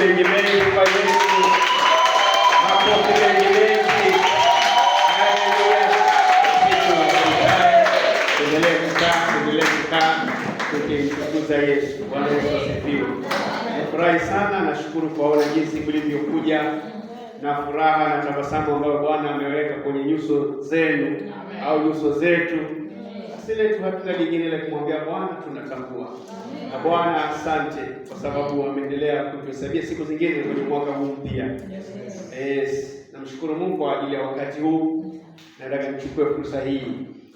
mengi mengi kwa Yesu. Makofi mengi mengi. Haleluya. Endelee kukaa tukimtukuza Yesu. Bwana Yesu asifiwe. Nafurahi sana, nashukuru kuona jinsi mlivyokuja na furaha na tabasamu ambayo Bwana ameweka kwenye nyuso zenu au nyuso zetu. Asile tu hatuna lingine la kumwambia Bwana tunatambua. Na Bwana asante kwa sababu ameendelea kutusaidia siku zingine kwenye mwaka huu mpya. Namshukuru Mungu kwa ajili ya wakati huu. Nataka nichukue fursa hii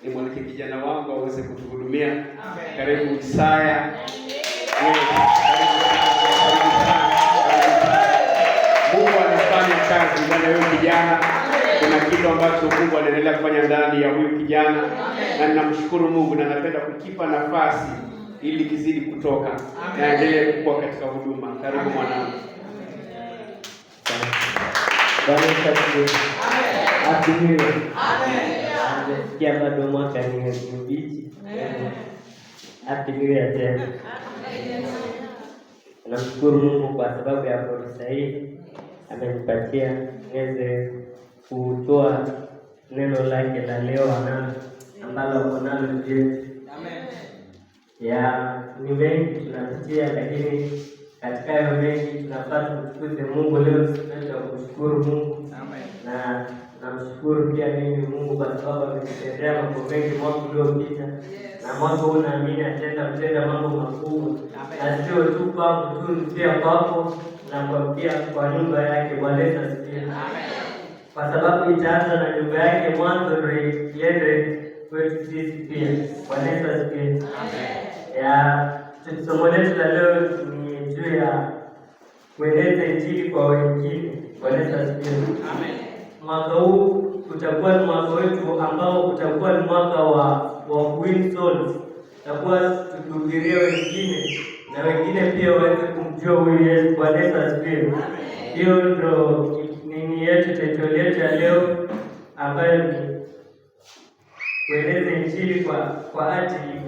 nimwalike kijana wangu aweze kutuhudumia. Karibu Isaya. Mungu anafanya kazi ndani ya huyu kijana. Kuna kitu ambacho Mungu anaendelea kufanya ndani ya huyu kijana, na ninamshukuru Mungu na napenda kukipa nafasi ili kizidi kutoka na endelee kukua katika huduma. Karibu mwanangu. Bwana asifiwe. Amen. Nasikia bado mwaka ni mbichi. Amen tena. Namshukuru Mungu kwa sababu ya fursa hii amenipatia niweze kutoa neno lake la leo ambalo konalo jetu. Ya ni mengi tunapitia, lakini katika hayo mengi tunapata kumtukuza Mungu. Leo tunataka kumshukuru Mungu. Na namshukuru pia mimi Mungu kwa sababu amenitendea mambo mengi mwaka uliopita, na mwaka huu naamini atenda mambo makubwa, na sio tu kwangu tu, pia kwako na pia kwa nyumba yake. Bwana Yesu asifiwe. Kwa sababu itaanza na nyumba yake mwanzo ndio iende kwetu sisi pia. Bwana Yesu asifiwe. Ya somo letu la leo ni juu ya kueneza injili kwa wengine. Bwana Yesu asifiwe. Mwaka huu utakuwa ni mwaka wetu ambao utakuwa ni mwaka wa win souls. Tutakuwa tukihubiria wengine na wengine pia waweze kumjua huyu Yesu. Bwana Yesu asifiwe. Hiyo ndio nini yetu, title yetu ya leo, ambayo ni kueleza injili kwa ajili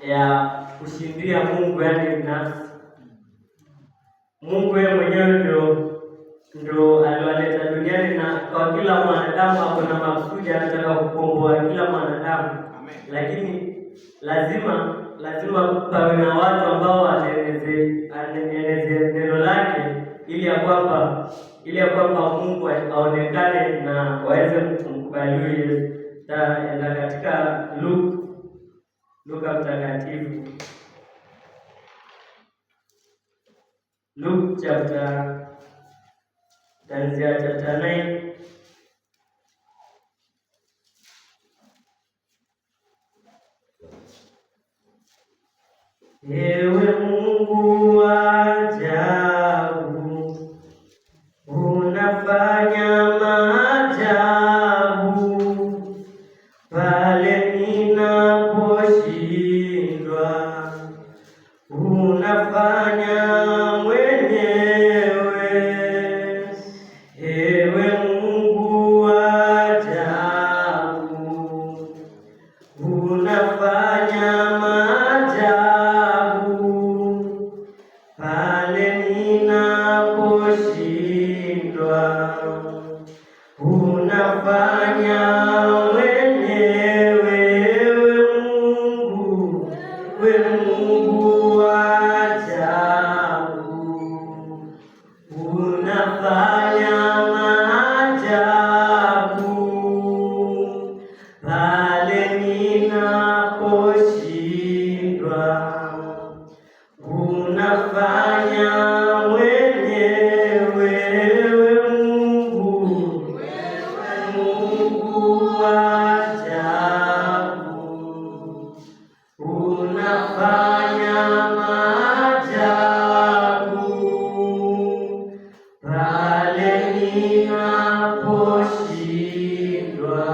ya kushindia Mungu, yaani binafsi. Mungu yeye mwenyewe ndio aliwaleta duniani, na kwa kila mwanadamu hapo na makusudi, anataka kukomboa kila mwanadamu. Lakini lazima pawe na watu ambao wanaeneze neno lake, ili ya kwamba Mungu aonekane na waweze kumkubali Yesu. Na katika Luka mtakatifu, Luke chapter 9. Ewe Mungu wa ajabu, unafanya maajabu pale ninaposhindwa, unafanya mwenyewe. Ewe Mungu wa ajabu, unafanya pale ninaposhindwa, unafanya mwenyewe. Wewe Mungu wa ajabu, unafanya maajabu pale ninaposhindwa, unafanya mwenyewe. Mungu wa ajabu, unafanya maajabu pale ninaposhindwa,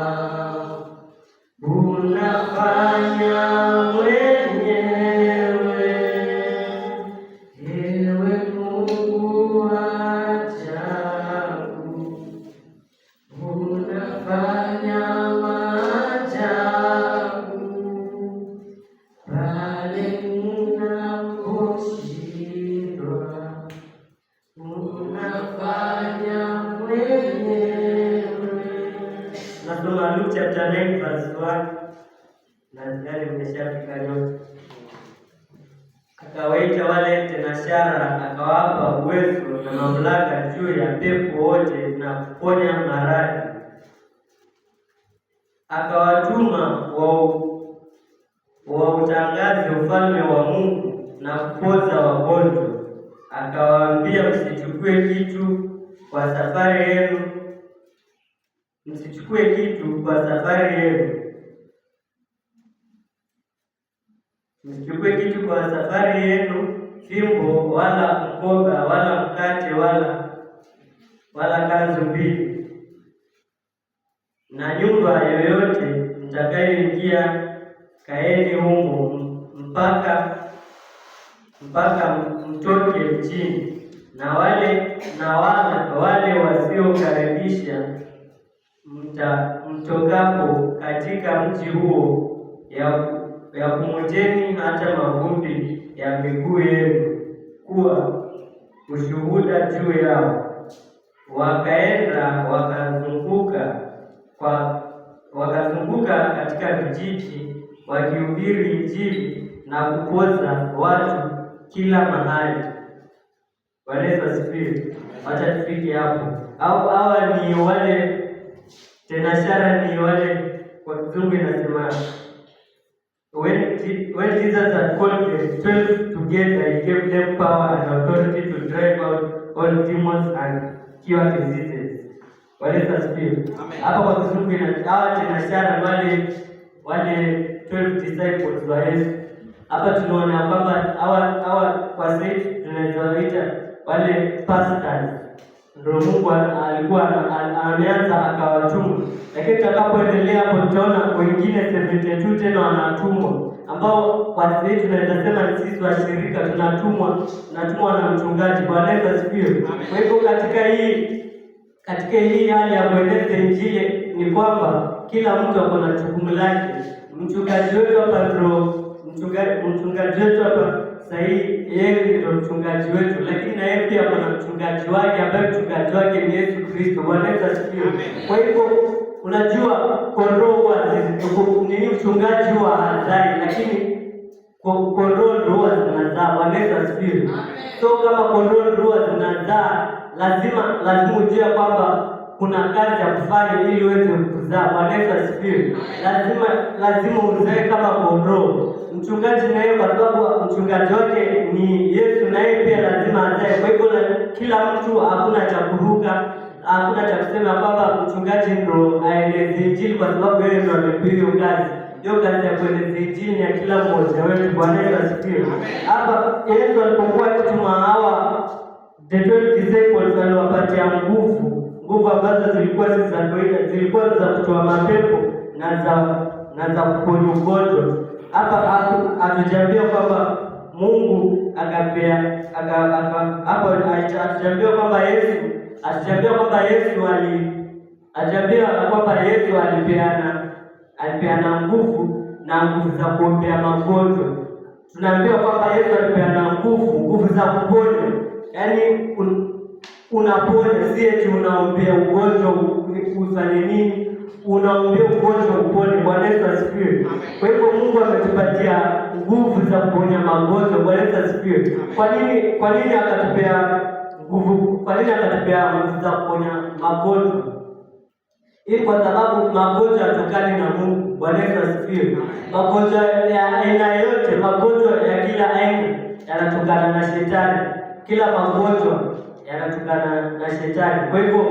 tunasoma Luke chapter 9 verse 1. Nadhani mmeshafika nyote. Akawaita wale tenashara, akawapa uwezo na mamlaka juu ya pepo wote na kuponya maradhi. Akawatuma wautangaze ufalme wa Mungu na kupoza wagonjwa. Akawaambia, msichukue kitu kwa safari yenu, fimbo wala mkoba wala mkate wala kanzu mbili, na nyumba yoyote mtakayoingia kaeni humo mpaka mtoke mjini, na wale wasiokaribisha mtokapo katika mji huo, ya kumuteni hata mavumbi ya miguu yenu kuwa ushuhuda juu yao. Wakaenda wakazunguka katika vijiji wakihubiri Injili na kupoza watu kila mahali. Bwana Yesu asifiwe. Wacha tufike hapo. Hawa ni wale tenashara, ni wale kwa Kizungu inasema when Jesus had called the 12 together, he gave them power and authority to drive out all demons and cure diseases. Bwana Yesu asifiwe. Hapa kwa Kizungu hawa tenashara wale 12 disciples wa Yesu. Hapa tunaona kwamba hawa kwa sasa tunaweza waita wale pastors. Ndio Mungu alikuwa ameanza akawatuma. Lakini tutakapoendelea hapo tutaona wengine 72 tena wanatumwa, ambao kwa sasa tunaweza sema sisi washirika tunatumwa na mchungaji. Bwana Yesu asifiwe. Kwa hivyo katika hii hali ya kueneza Injili ni kwamba kila mtu ako na jukumu lake. Mchungaji wetu hapa sahihi, yeye ndio mchungaji wetu, lakini na yeye pia kuna mchungaji wake ambaye mchungaji wake ni Yesu Kristo. Bwana Yesu asifiwe. Kwa hivyo unajua kondoo ni mchungaji wa hazai, lakini kondoo ndio zinazaa. Bwana Yesu asifiwe. So kama kondoo ndio zinazaa, lazima ujue kwamba kuna kazi ya kufanya ili uweze kuzaa. Bwana Yesu asifiwe. Lazima uzae kama kondoo. Mchungaji naye kwa sababu mchungaji wake ni Yesu, na yeye pia lazima azae. Kwa hivyo kila mtu, hakuna cha kuruka, hakuna cha kusema kwamba mchungaji ndio aeleze Injili kwa sababu yeye ndio amepewa kazi. Hiyo kazi ya kueleza Injili ya kila mmoja wetu. Bwana Yesu asifiwe. Hapa Yesu alipokuwa akituma hawa the 12 disciples, aliwapatia nguvu ambazo zilikuwa si za kawaida, zilikuwa za kutoa mapepo na za kuponya ugonjwa. Hapa hatujaambiwa kwamba Mungu akapea hapo, hatujaambiwa kwamba Yesu alipeana nguvu za kuombea magonjwa. Tunaambiwa kwamba Yesu alipeana nguvu za kuponya. Yaani unaponya, si eti unaombea ugonjwa ufanye nini, unaombea ugonjwa upone. Bwana Yesu asifiwe. Kwa hivyo Mungu ametupatia nguvu za kuponya magonjwa. Bwana Yesu asifiwe. Kwa nini akatupea nguvu? Kwa nini akatupea nguvu za kuponya magonjwa? Hii kwa sababu magonjwa yatokana na Mungu. Bwana Yesu asifiwe. Magonjwa ya aina yote, magonjwa ya kila aina yanatokana na Shetani. Kila magonjwa yanatokana na Shetani. Kwa hivyo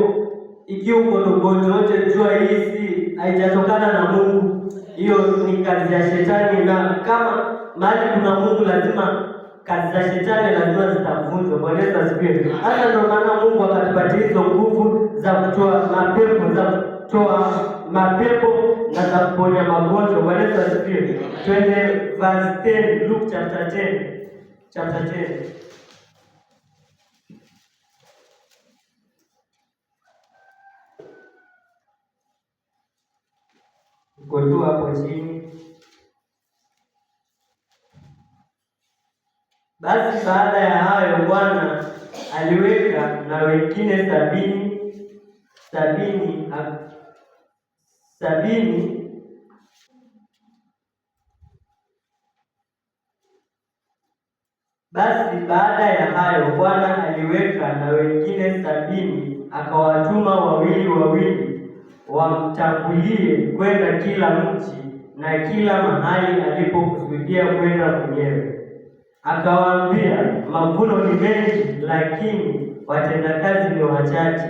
ikiwa uko na ugonjwa wote, jua hii si haijatokana na Mungu. Hiyo ni kazi ya Shetani, na kama mahali kuna Mungu lazima kazi za Shetani lazima zitavunjwa. Bwana Yesu asifiwe. Hata ndio maana Mungu akatupatia hizo nguvu za kutoa mapepo na za kuponya magonjwa. Bwana Yesu asifiwe. Twende verse 10, Luke chapter 10. Uko hapo chini. Basi baada ya hayo Bwana aliweka na wengine 70. Basi baada ya hayo Bwana aliweka na wengine 70 akawatuma wawili wawili wamtangulie kwenda kila mji na kila mahali alipokusudia kwenda mwenyewe. Akawaambia, mavuno ni mengi, lakini watendakazi ni wachache.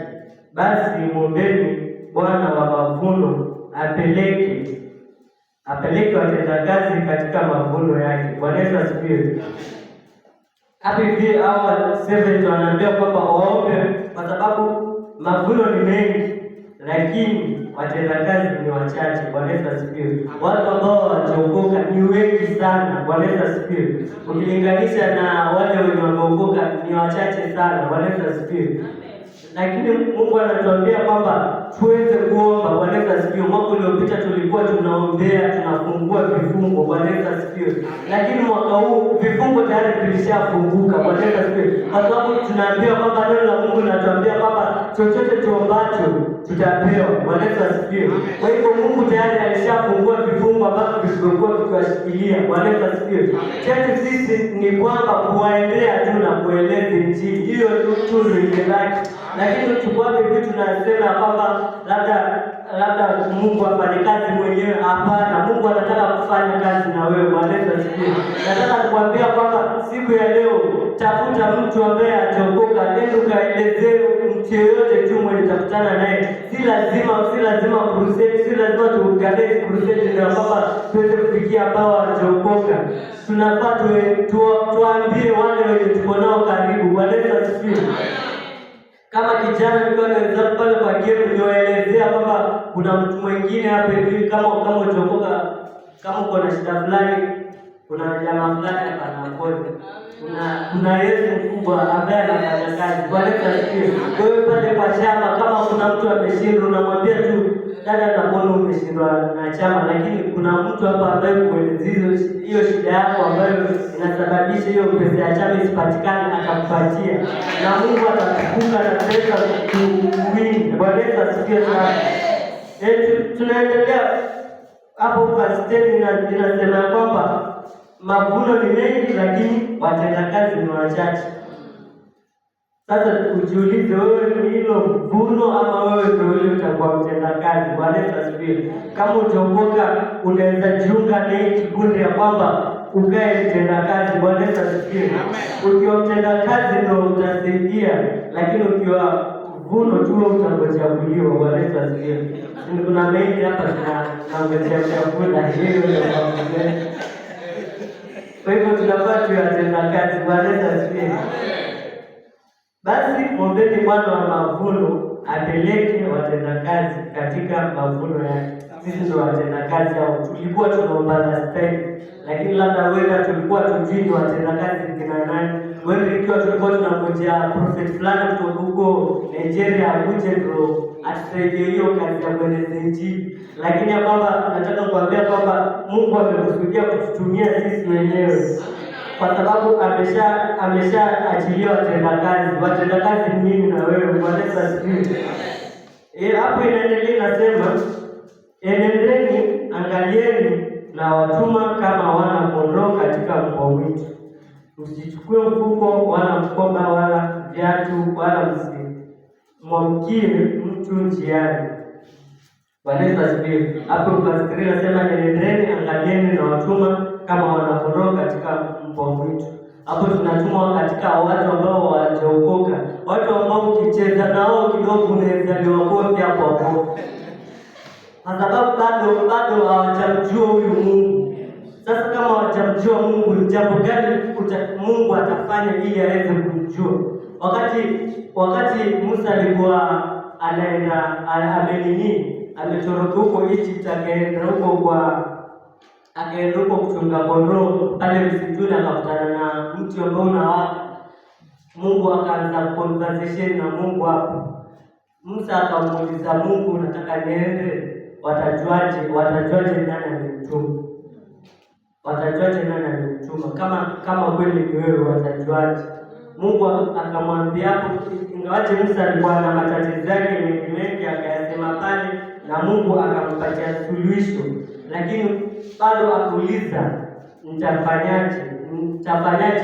Basi mwombeni Bwana wa mavuno apeleke watendakazi katika mavuno yake. Bwana Yesu asifiwe. Hapa hivi hao servant wanaambia kwamba waombe kwa sababu mavuno ni mengi, lakini watendakazi ni wachache. Bwana Yesu asifiwe. Watu ambao hawajaokoka ni wengi sana. Bwana Yesu asifiwe. Ukilinganisha na wale wenye wameokoka ni wachache sana. Bwana Yesu asifiwe. Lakini Mungu anatuambia kwamba tuweze kuomba. Bwana Yesu asifiwe. Mwaka uliopita tulikuwa tunaombea, tunafungua vifungo. Bwana Yesu asifiwe. Lakini mwaka huu vifungo tayari vilishafunguka. Bwana Yesu asifiwe. Kwa sababu tunaambiwa kwamba neno la Mungu linatuambia kwamba chochote tuombacho tutapewa. Bwana Yesu asifiwe. Kwa hivyo Mungu tayari alishafungua vifungo ambavyo vilikuwa vikiwashikilia. Bwana Yesu asifiwe. Chetu sisi ni kwamba kuwaendea tu na kueleza Injili. Hiyo tu ndio ilibaki. Lakini tukuwape vitu tunasema kwamba labda Mungu afanye kazi mwenyewe. Hapana, Mungu anataka kufanya kazi na wewe. Bwana Yesu asifiwe. Nataka kukuambia kwamba siku ya leo tafuta mtu ambaye hajaokoka, nenda ukaelezee mtu yeyote tu mwenye utakutana naye. Si lazima crusade, si lazima tuorganize crusade ndio kwamba tuweze kufikia ambao hawajaokoka. Tunafaa tuambie wale wenye tuko nao karibu. Bwana Yesu asifiwe. Kama kijana nilikuwa naweza pale kwa game niliwaelezea kwamba kuna mtu mwingine hapa hivi kama ujokoka, kama uko na shida fulani, kuna jamaa fulani hapa anakoje. Kuna Yesu mkubwa ambaye anafanya kazi. Bwana Yesu asifiwe. Wewe pale kwa chama kama kuna mtu ameshindwa unamwambia tu dada, nakuona umeshindwa na chama, lakini kuna mtu hapa ambaye kuelezea hiyo shida yako ambayo inasababisha hiyo pesa ya chama isipatikane, atakupatia na Mungu atakukumbuka na pesa kuwingi. Bwana Yesu asifiwe sana. Tunaendelea hapo verse 10 inasema kwamba mavuno ni mengi, lakini watendakazi ni wachache. Sasa ujiulize, wewe ni hilo vuno ama wewe ndio yule utakuwa mtendakazi? Bwana Yesu asifiwe. Kama utaokoka unaweza jiunga na hii kikundi ya kwamba ukae mtendakazi. Bwana Yesu asifiwe. Ukiwa mtendakazi ndio utasaidia, lakini ukiwa vuno tu utangojea kuliwa. Bwana Yesu asifiwe. Kuna mengi hapa tunangojea chakula hiyo ndio. Kwa hivyo tunafaa tuwatenda kazi. Bwana Yesu asifiwe. Basi mwombeni Bwana wa mavuno apeleke watendakazi katika mavuno yake. Sisi ndio watendakazi hao. Tulikuwa tunaomba last time, lakini labda wewe tulikuwa tujui ni watendakazi kina nani. Wewe ikiwa tulikuwa tunangojea prophet fulani kutoka huko Nigeria akuje ndio atusaidie hiyo kazi ya kueneza Injili. Lakini kwamba nataka kuambia kwamba Mungu amekusudia kututumia sisi wenyewe. Kwa sababu ameshaachilia watendakazi. Watendakazi ni mimi na wewe. Bwana Yesu asifiwe. Hapo inaendelea inasema, enendeni, angalieni na watuma kama wana kondoo katika mbwa mwitu. Msichukue mfuko wala mkoba wala viatu wala msimwamkie mtu njiani. Bwana Yesu asifiwe. Hapo pastori anasema enendeni, angalieni na watuma kama wana kondoo katika mbwa mwitu. Hapo tunatumwa katika watu ambao hawajaokoka, watu ambao ukicheza nao kidogo unaweza liwakofi hapo hapo, kwa sababu bado hawajamjua huyu Mungu. Sasa kama hawajamjua Mungu, ni jambo gani Mungu atafanya ili aweze kumjua? Wakati Musa alikuwa anaenda ametoroka huko Egypt, akaenda huko kuchunga kondoo pale msituni, akakutana na mti ambao unawaka. Mungu akaanza conversation na Mungu hapo. Musa akamuuliza Mungu, nataka niende, watajuaje nani amemtuma? Watajuaje nani amemtuma? Kama kweli ni wewe, watajuaje? Mungu akamwambia hapo, ingawaje Musa alikuwa na matatizo yake mengi, akayasema pale, na Mungu akampatia suluhisho, lakini bado akuuliza nitafanyaje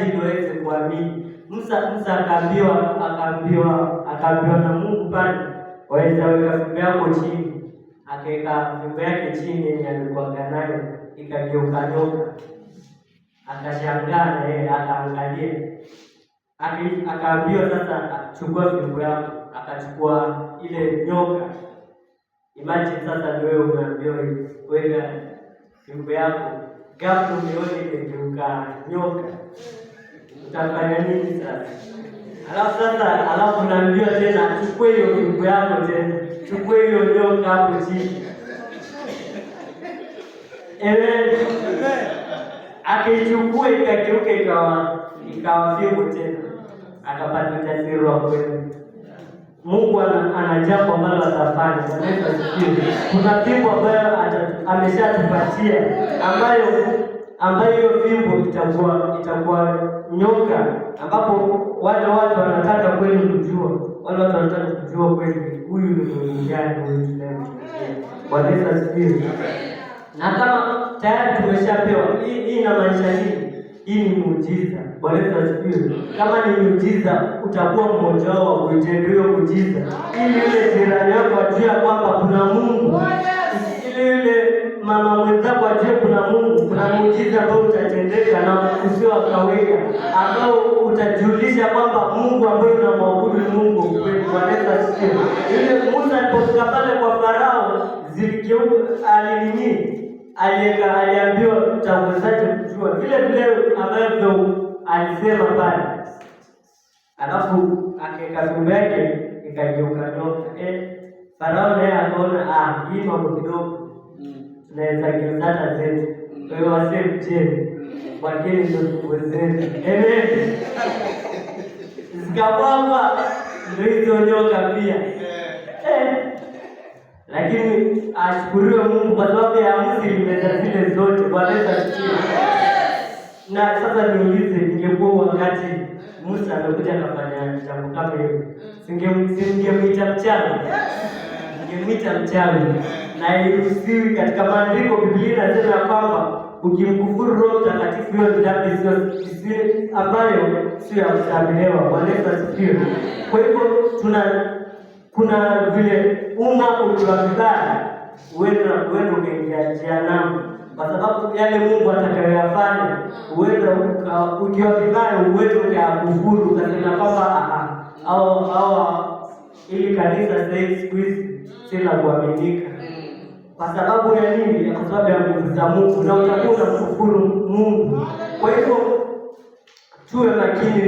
ili waweze kuamini. Musa akaambiwa na Mungu pale, waweza weka fimbo yako chini. Akaweka fimbo yake chini yenye alikuwa nayo, ikageuka nyoka. Akashangaa na yeye akaangalia. Akaambiwa sasa, chukua fimbo yako. Akachukua ile nyoka. Imagine sasa wewe unaambiwa weka fimbo yako, ghafla umeona imegeuka nyoka, utafanya nini sasa? Alafu naambiwa tena chukua hiyo fimbo yako tena, chukua hiyo nyoka hapo chini. Akichukua ikageuka ikawa fimbo tena, akapata ujasiri wa kweli. Mungu ana jambo ambalo atafanya. Kuna fimbo ambayo ameshatupatia, ambayo hiyo fimbo itakuwa nyoka, ambapo wale watu wanataka kweli kujua, kweli huyu ni Mungu gani huyu tunayemtumikia. Bwana Yesu asifiwe. Na kama tayari tumeshapewa hii inamaanisha nini? Hii ni muujiza. Bwana Yesu asifiwe. Kama ni muujiza, utakuwa mmoja wao wa kuitenda hiyo muujiza, ili yule jirani yako ajue kwamba kuna Mungu, ili yule mama mwenzako ajue kuna Mungu, kuna muujiza ambao utatendeka na usio wa kawaida, ambao utajulisha kwamba Mungu ambaye unamwabudu ni Mungu kweli. Bwana Yesu asifiwe. Yule Musa alipofika pale kwa Farao, aliambiwa utawezaje kujua vile ambavyo alisema pale. Alafu akaweka fimbo yake ikageuka nyoka. Farao naye akaona hii mambo kidogo, tunaweza geuza hata zetu. Kwa hiyo wasemje, wakili ndio fimbo zetu. Zikabwagwa ndio hizo nyoka pia. Lakini ashukuriwe Mungu kwa sababu ya Musa ilimeza zile zote. Bwana Yesu asifiwe. Na sasa niulize, ingekuwa wakati Musa amekuja kufanya jambo kama hilo, singemwita mchawi? Ningemwita mchawi. Na hairuhusiwi katika maandiko. Biblia inasema kwamba ukimkufuru Roho Mtakatifu, hiyo ni dhambi ambayo sio ya kusamehewa. Bwana Yesu asifiwe. Kwa hivyo kuna vile ukiwa vibaya, uenda ukaingia jehanamu, kwa sababu yale Mungu atakayoyafanya, uenda ukiwa vibaya, uenda ukayakufuru, ukasema kwamba ili kanisa sasa siku hizi si la kuaminika. Kwa sababu ya nini? Kwa sababu ya nguvu za Mungu, na utakuwa unamkufuru Mungu. Kwa hivyo tuwe makini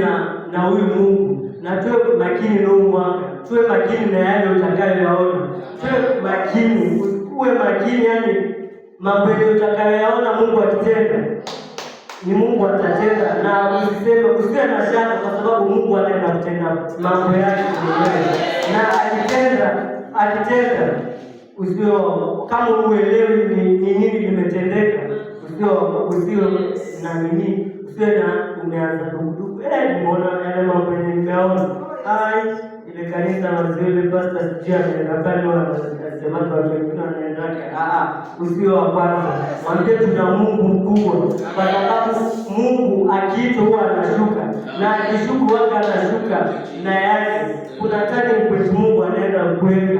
na huyu Mungu, na tuwe makini na huyu mwaka, tuwe makini na yale utakayoyaona, tuwe makini, uwe makini, yani mambo utakayoyaona Mungu akitenda, ni Mungu atatenda, na usiwe na shaka, kwa sababu Mungu anaenda kutenda mambo yake mwenyewe, na akitenda usio kama uelewi ni nini limetendeka, usio na nini, usio na umeanza dukuduku, mbona yale mambo nimeona ile kanisa wazee pastor sijui anaenda pale wanasema watu wengine wanaenda. Usio wa kwanza, mwambie tuna Mungu mkubwa, kwa sababu Mungu akiitwa huwa anashuka, na akishuka waka anashuka na yake. Kuna tani kwetu Mungu anaenda kuweka,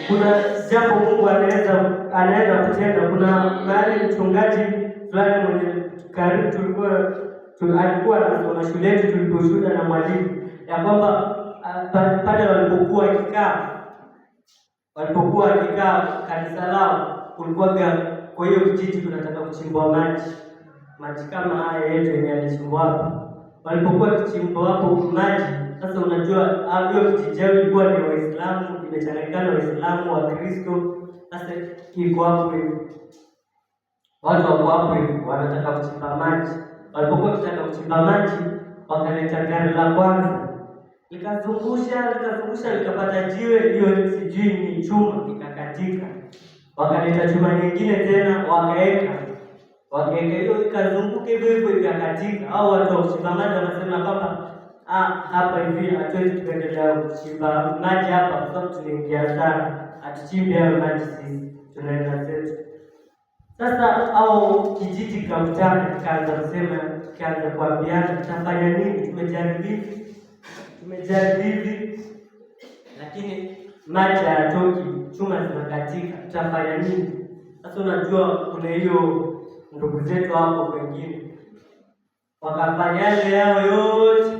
kuna jambo Mungu anaenda kutenda. Kuna mahali mchungaji fulani mwenye karibu alikuwa anasoma shule yetu, tuliposhuhudia na mwalimu ya kwamba pale walipokuwa wakikaa kanisa lao, kulikuwa kwa hiyo kijiji tunataka kuchimbwa maji kama haya yetu yenye alichimbwa hapo. Walipokuwa kichimbwa hapo maji, sasa unajua hiyo kijiji ilikuwa ni Waislamu, imechanganyikana Waislamu wa Kristo. Sasa iko hapo hivi, watu wako hapo hivi wanataka kuchimba maji. Walipokuwa wakitaka kuchimba maji, wakaleta gari la kwanza, likazungusha likapata jiwe, hiyo sijui ni chuma, ikakatika. Wakaleta chuma nyingine tena, wakaeka hiyo, ikazunguka hivyo ikakatika. Au watu wa kuchimba maji wanasema kwamba hapa hivi hatuwezi kuendelea kuchimba maji hapa, kwa sababu tunaingia sana, hatuchimbi hayo maji sisi, tunaenda zetu. Sasa au kijiji kikakutana, kikaanza kusema, kikaanza kuambiana tutafanya nini? Tumejaribu hivi, lakini maji hayatoki, chuma zinakatika, tutafanya nini? Sasa unajua kuna hiyo ndugu zetu hapo wengine wakafanya yale yao yote,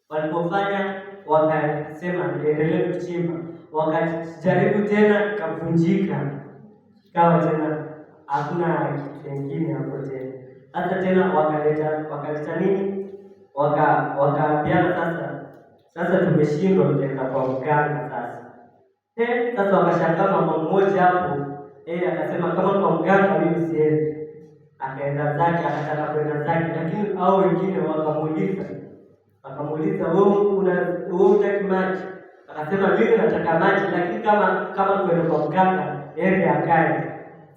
walipofanya wakasema endelee kuchimba, wakajaribu tena, ikavunjika, ikawa tena hakuna kitu kingine hapo tena. Hata tena wakaleta nini? Wakaambiana sasa tumeshindwa, tutaenda kwa mganga sasa. Sasa wakashangaa mama mmoja hapo, akasema kama kwa mganga mimi siendi. Akaenda zake, akataka kwenda zake, lakini hao wengine wakamuuliza wewe unataka maji? Akasema mimi nataka maji, lakini kama kwenda kwa mganga akae.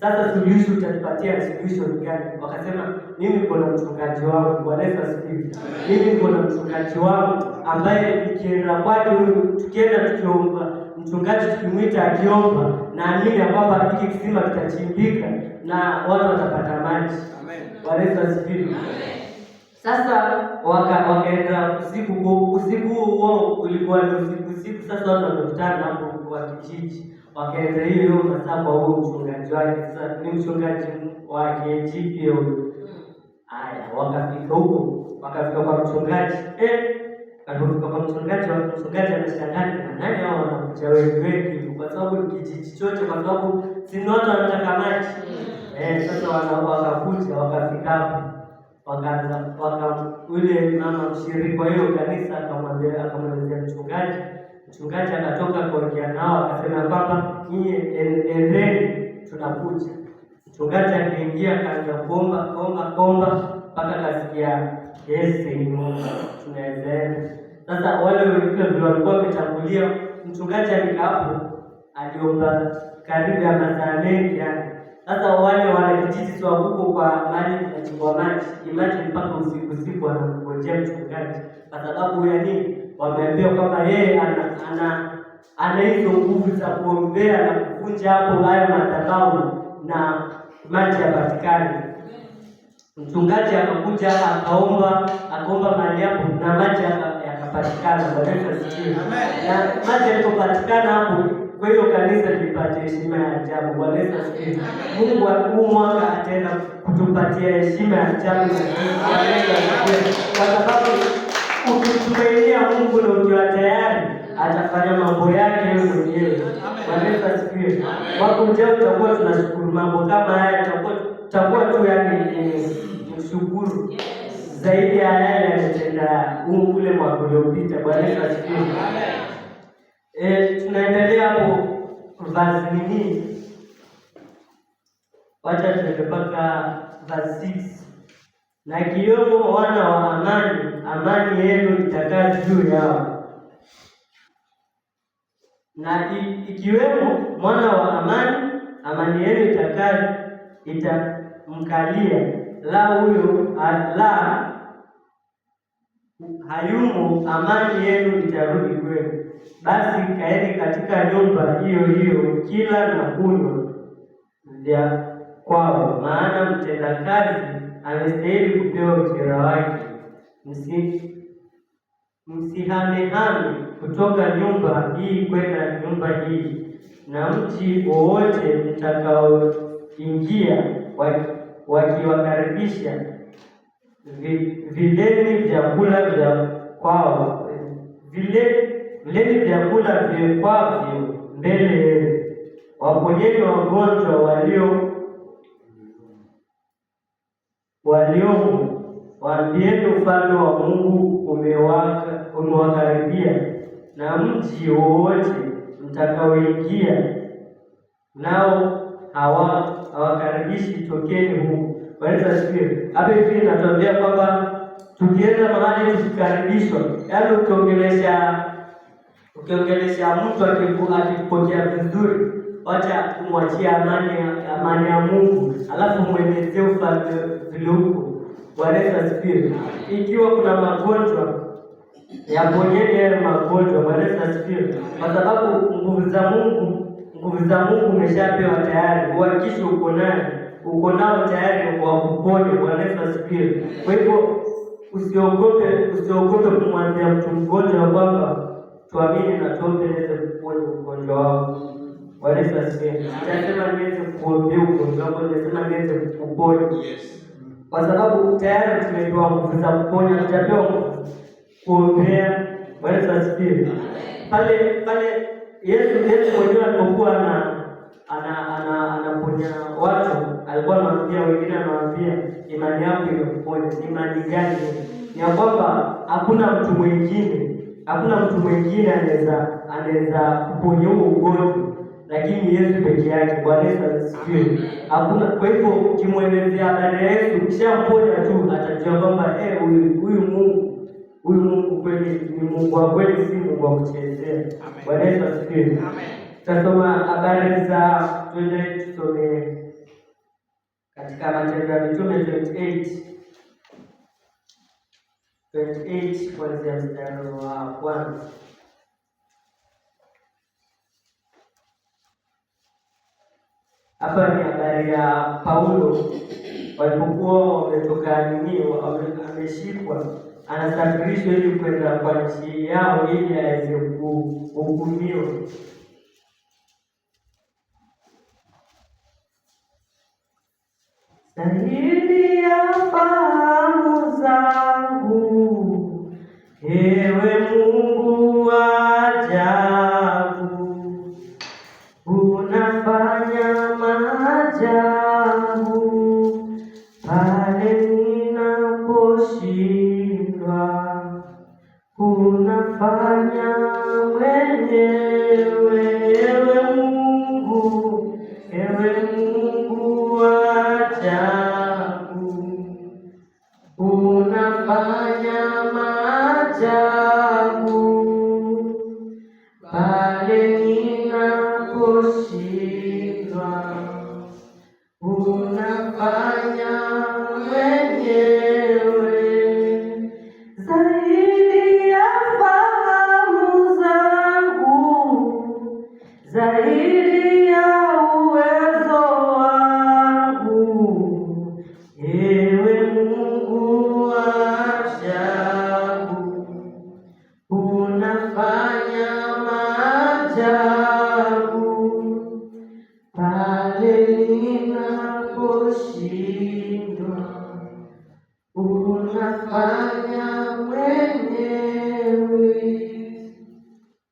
Sasa suluhisho utatupatia suluhisho gani? Wakasema mimi niko na mchungaji wangu, Bwana Yesu asifiwe. Mimi niko na mchungaji wangu ambaye nikienda kwake, tukienda tukiomba, mchungaji tukimwita akiomba, naamini kwamba hiki kisima kitachimbika na watu watapata maji. Amen. Bwana Yesu asifiwe. Sasa wakaenda usiku huo ulikuwa ni usiku. Sasa watu wakakutana hapo kwa kijiji, wakaenda hiyo masaa kwa huo mchungaji wake. Sasa ni mchungaji wake jipi huyo. Haya, wakafika huko, wakafika kwa mchungaji. Alipofika kwa mchungaji anashangaa, nani hao wanakuja wengi? Kwa sababu ni kijiji chote, kwa sababu si watu wanataka maji. Sasa wakakuja, wakafika hapo, yule mama mshiriki kwa hiyo kanisa akamwelezea mchungaji. Mchungaji akatoka kuongea nao, akasema kwamba nyinyi endeni, tunakuja. Mchungaji akaingia, akaanza kuomba mpaka kasikia tunaweza. Sasa wale wengine ndio walikuwa wametangulia, mchungaji alikaa hapo, aliomba karibu ya masaa mengi yani. Sasa wale kijiji huko kwa maji na maji, imagine mpaka usiku wanamngojea mchungaji, kwa sababu ya nini? Wameambiwa kwamba yeye ana hizo nguvu za kuombea na kuvunja hapo hayo madhabahu na maji yapatikane. Mchungaji akakuja akaomba mahali hapo na maji yakapatikana. Bwana Yesu asifiwe. Na maji yalipopatikana hapo, kwa hiyo kanisa lipate heshima ya ajabu. Bwana Yesu asifiwe. Mungu huu mwaka ataenda kutupatia heshima ya ajabu, kwa sababu ukimtumainia Mungu na ukiwa tayari atafanya mambo yake yeye mwenyewe. Bwana Yesu asifiwe. Wako ujao tutakuwa tunashukuru mambo kama haya, tutakuwa tu yani mshukuru zaidi ya yale yametenda ule mwaka uliopita. Bwana Yesu asifiwe. Tunaendelea hapo verse nini? Wacha tuende mpaka verse 6. Na kiyomo wana wa amani yenu itakaa juu yao. Na ikiwemo mwana wa amani yenu itamkalia, la huyo hayumo, amani yenu itarudi kwenu. Basi kaeni katika nyumba hiyo hiyo, kila na kunywa vya kwao, maana mtendakazi amestahili kupewa ujira wake. Msihamehame kutoka nyumba hii kwenda nyumba hii, na mji wowote mtakaoingia wakiwakaribisha, vileni vyakula vya kwao, vileni vyakula vyekwavyo mbele yenu. Waponyeni wagonjwa waliomo, waambieni ufalme wa Mungu umewakaribia. Na mji wowote mtakaoingia nao hawakaribishi, tokeni huko. Bwana Yesu asifiwe. Hapa hivi natuambia kwamba tukienda mahali tukikaribishwa, yaani ukiongelesha mtu akipokea vizuri, wacha kumwachia amani ya Mungu, alafu mwelezee ufalme vile huko. Bwana Yesu asifiwe. Ikiwa kuna magonjwa, yaponyeni yale magonjwa. Bwana Yesu asifiwe. Kwa sababu nguvu za Mungu nguvu za Mungu umeshapewa tayari, uhakikishe uko nao tayari wa kuponya. Bwana Yesu asifiwe. Kwa hivyo usiogope kumwambia mtu mgonjwa kwamba tuamini na tuombe niweze kuponya ugonjwa wako. Bwana Yesu asifiwe. Nitasema niweze kuombea ugonjwa wako, nitasema niweze kuponya. Kwa sababu tayari tumepewa nguvu za kuponya, tutapewa kuombea. Bwana Yesu asifiwe. Pale Yesu mwenyewe alipokuwa anaponya watu, alikuwa anawaambia wengine, anawaambia imani yako imekuponya. Imani gani? Ni ya kwamba hakuna mtu mwingine anaweza kuponya huo ugonjwa, lakini Yesu peke yake. Bwana Yesu asifiwe. Hakuna. Kwa hivyo ukimwelezea habari ya Yesu, ukishamponya tu atajua kwamba huyu Mungu kweli ni Mungu wa kweli, si Mungu wa kuchezea. Bwana Yesu asifiwe. Tutasoma habari za, twende tusome katika Matendo ya Mitume 28 kuanzia mstari wa kwanza. Hapa ni habari ya Paulo walipokuwa wametoka ameshikwa, anasafirishwa ili kwenda kwa nchi yao ili aweze kuhukumiwa. Zaidi ya fahamu zangu, ewe Mungu wa ajabu, unafanya maajabu pale ninaposhindwa, unafanya mwenyewe, ewe Mungu wa ajabu, unafanya maajabu pale ninaposhindwa, unafanya mwenyewe. Zaidi ya fahamu zangu, zaidi ya uwezo wangu, ewe Mungu wa ajabu, unafanya maajabu pale ninaposhindwa, unafanya mwenyewe.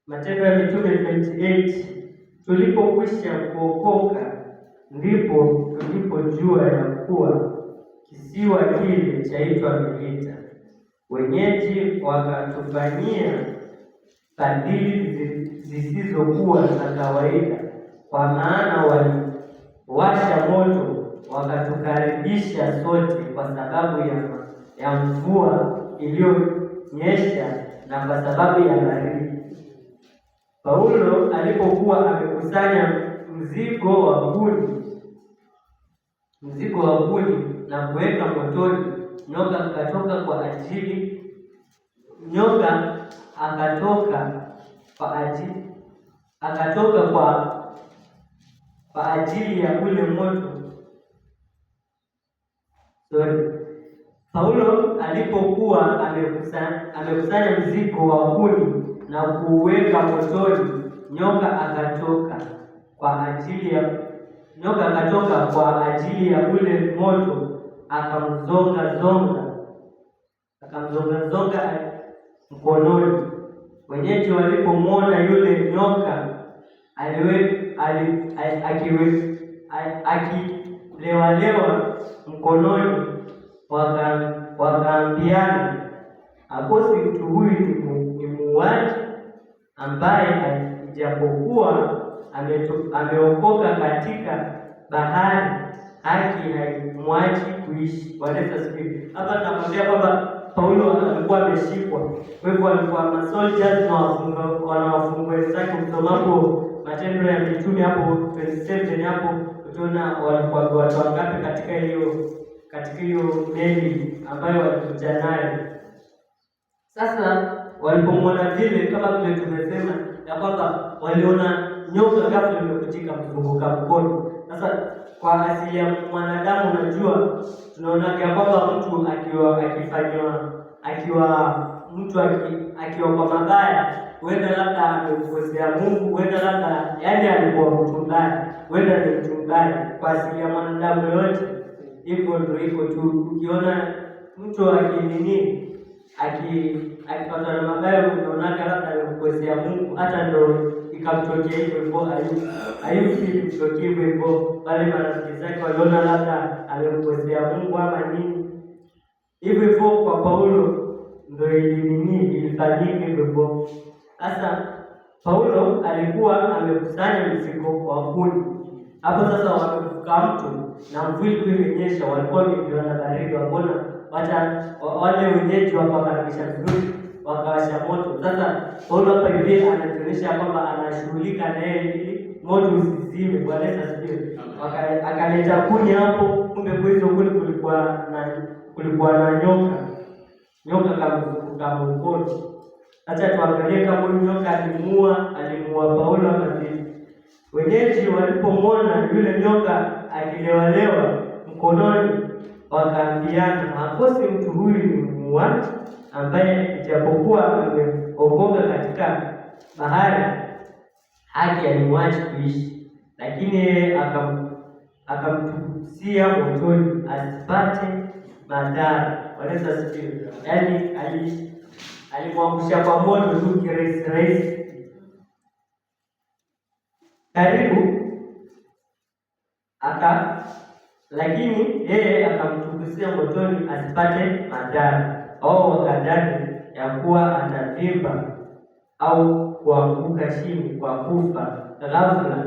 Matendo ya Mitume 28. Tulipokwisha kuokoka ndipo tulipojua ya kuwa kisiwa kile chaitwa Melita. Wenyeji wakatufanyia fadhili zisizokuwa za kawaida, kwa maana waliwasha moto wakatukaribisha sote, kwa sababu ya mvua iliyonyesha na kwa sababu ya baridi. Paulo alipokuwa amekusanya mzigo wa kuni na kuweka motoni, nyoka akatoka kwa ajili ya ule moto. Paulo alipokuwa amekusanya mzigo wa kuni na kuweka motoni, nyoka akatoka kwa ajili ya ule moto, akamzonga mkononi. Wenyeji walipomwona yule nyoka akilewalewa mkononi, wakaambiana, akosi mtu huyu ni muuaji, ambaye ijapokuwa ameokoka katika bahari, haki haimwachi kuishi. Bwana asifiwe. Hapa tunakwambia kwamba Paulo alikuwa ameshikwa, kwa hivyo alikuwa masoldiers na wafungwa wenzake. Msomapo Matendo ya Mitume hapo 27 hapo utaona walikuwa watu wangapi katika hiyo meli ambayo walikuja nayo. Sasa walipomwona vile, kama vile tumesema ya kwamba waliona nyoka ghafla imekutika mzunguka mkono. Sasa kwa asili ya mwanadamu, unajua tunaona kwamba mtu akiwa kwa mabaya, huenda labda amekosea Mungu, huenda labda alikuwa mtu mbaya, huenda ni mtu mbaya. Kwa asili ya mwanadamu yote hivyo ndio iko tu. Ukiona mtu akipata na mabaya, unaona labda amekosea Mungu, hata ndio ikamtokea hivyo. Ayubu ilimtokea hivyo, wale marafiki zake waliona labda amemkosea Mungu ama nini hivyo. Kwa Paulo ndio ilifanyika hivyo. Sasa Paulo alikuwa amekusanya mzigo wa kuni hapo. Sasa wamevuka mto na mvua imenyesha, walikuwa wamekiwa na baridi, wakaona wale wenyeji wakakaribisha vizuri, wakawasha moto. Sasa Paulo hapa hivi anatuonyesha kwamba anashughulika na yeye ili moto usizime. Bwana asifiwe. Akaleta kuni hapo, kumbe kwa hizo kuni kulikuwa na nyoka kama mkono. Acha tuangalie kama huyu nyoka alimuua Paulo ama vipi. Wenyeji walipomwona yule nyoka akilewalewa mkononi, wakaambiana, hakosi mtu huyu ni muuaji, ambaye ijapokuwa ameokoka katika bahari, haki alimwachi kuishi. Lakini yeye akamtukusia motoni asipate madhara. Wanaweza sikia, yaani alimwangusha kwa moto tu kirahisi karibu lakini yeye akamtukusia motoni asipate madhara. Wakadhani ya kuwa atavimba au kuanguka chini kwa kufa ghafla,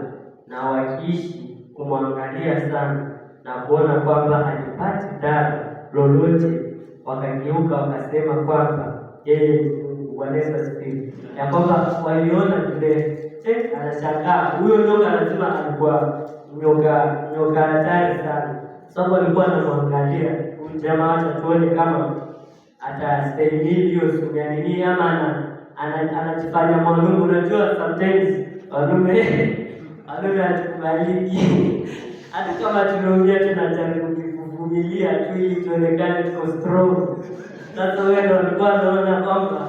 na wakiishi kumwangalia sana na kuona kwamba alipati dhara lolote, wakageuka wakasema kwamba yeye ni Mungu. Bwana asifiwe. Ya kwamba waliona vile anashangaa, huyo nyoka lazima alikuwa nyoka hatari sana, sababu alikuwa anamwangalia huyu jamaa, acha tuone kama atastahimili hiyo sumu ya nini, ama anajifanya mwanaume. Unajua sometimes wanaume hatukubaliki, hata kama tunaongea tunajaribu kuvumilia tu ili tuonekane tuko strong. Sasa wewe ndio alikuwa anaona kwamba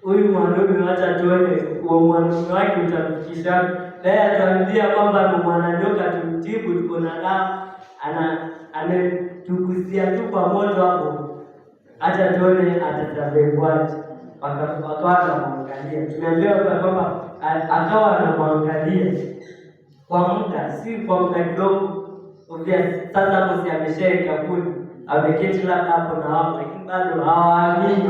huyu mwanaume, acha tuone kwa mwanaume wake utamfikisha. Naye ataambia kwamba ni mwananyoka, tumtibu, tuko na dawa, ametukusia tu kwa moto hapo, acha tuone atatabebwaje. Wakawa anamwangalia, tumeambiwa kwamba akawa anamwangalia kwa muda, si kwa muda kidogo. Sasa hapo si ameshaika kuni, ameketi labda hapo na hapo, lakini bado hawaamini,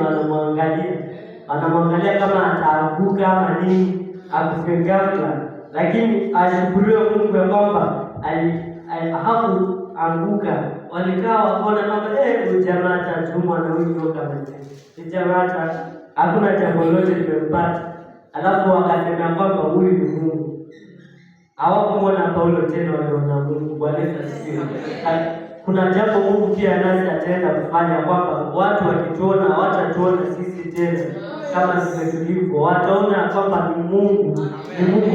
wanamwangalia kama ataanguka ama nini, akufe ghafla. Lakini ashukuriwe Mungu ya kwamba hakuanguka. Walikaa wakaona kwamba huyu jamaa atatumwa na huyu nyoka, jamaa hakuna jambo lolote limempata. Alafu wakasema kwamba huyu ni Mungu. Hawakumwona Paulo tena, waliona Mungu. Bwana asifiwe. Kuna jambo Mungu pia nasi ataenda kufanya, kwamba watu wakituona hawatatuona sisi tena kama tulivyo, wataona kwamba ni Mungu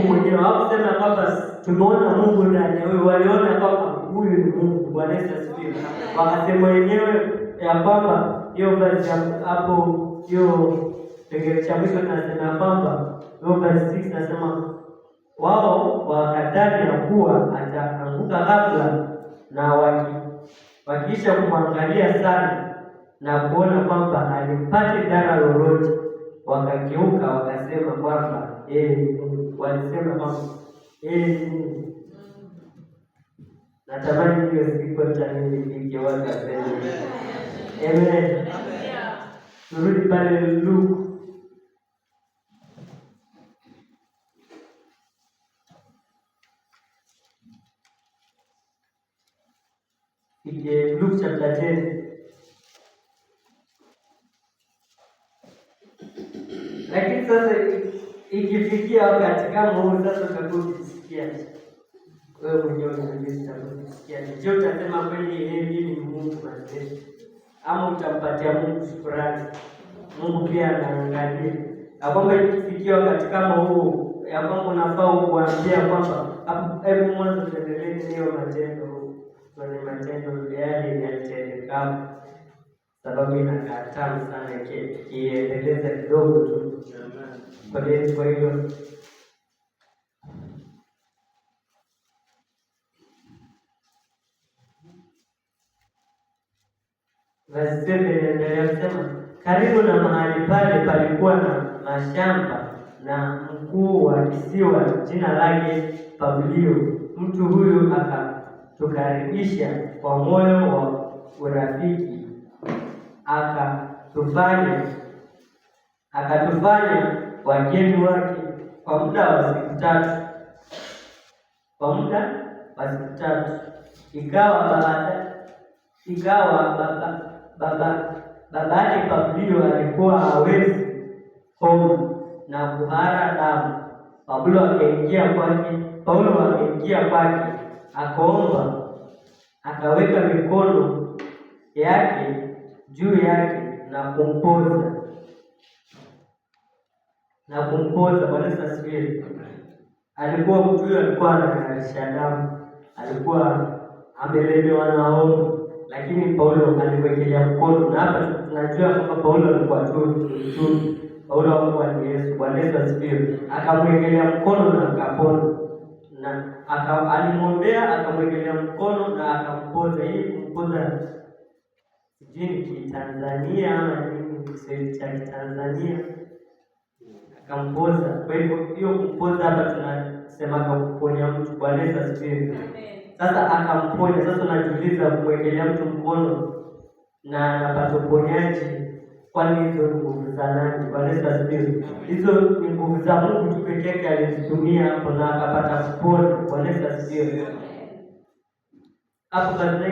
mwenyewe. Hawakusema kwamba tumeona Mungu ndani ya huyu, waliona kwamba huyu ni Mungu. Bwana asifiwe. Wakasema wenyewe ya kwamba hiyo verse hapo, hiyo kipengele cha mwisho nasema kwamba hiyo verse 6 nasema wao wakadhani ya kuwa ataanguka ghafla, na wakiisha kumwangalia sana na kuona kwamba alipate dhara lolote, wakageuka wakasema kwamba walisema kwamba ni Mungu. Natamani hiyo siku itanifike wakasema amen. Turudi pale Luke Luke chapter 10. Lakini sasa ikifikia wakati kama huu, sasa utakujisikia wewe mwenyewe unajisikia, je, utasema kweli mimi ni Mungu basi, ama utampatia Mungu shukrani? Mungu pia anaangalia na kwamba ikifikia wakati kama huu, ya kwamba unafaa kuambia kwamba hebu mwanzo tuendelee hiyo matendo kwenye matendo yale yalitendeka, sababu inakaa tamu sana kiendeleza kidogo tu. Kwa hiyo verse 7 inaendelea kusema, karibu na mahali pale palikuwa na mashamba na mkuu wa kisiwa jina lake Publio. Mtu huyu akatukaribisha kwa moyo wa urafiki, akatufanya wageni wake kwa muda wa siku tatu. Ikawa babake Publio alikuwa hawezi homa na kuhara damu. Paulo akaingia kwake, akaomba, akaweka mikono yake juu yake na kumpoza. Bwana asifiwe. Alikuwa mtu huyo alikuwa anaharisha damu, alikuwa amelemewa na homa, lakini Paulo alimwekelea mkono, na hapa tunajua kwamba Paulo alikuwa tu Paulo hakuwa ni Yesu. Bwana asifiwe. Akamwekelea mkono na akapona, na alimwombea, akamwekelea mkono na akampoza. Hii kumpoza sijui Kitanzania ama nini, Kiswahili cha Kitanzania, akampoza. Kwa hivyo hiyo kumpoza hapa tunasema kumponya mtu. Bwana asifiwe. Sasa akamponya. Sasa unajiuliza, kumwekelea mtu mkono na anapata uponyaji, kwani hizo nguvu za nani? Bwana asifiwe. Hizo ni nguvu za Mungu tu pekee yake alizitumia hapo na akapata kupona. Bwana asifiwe. Hapo kazi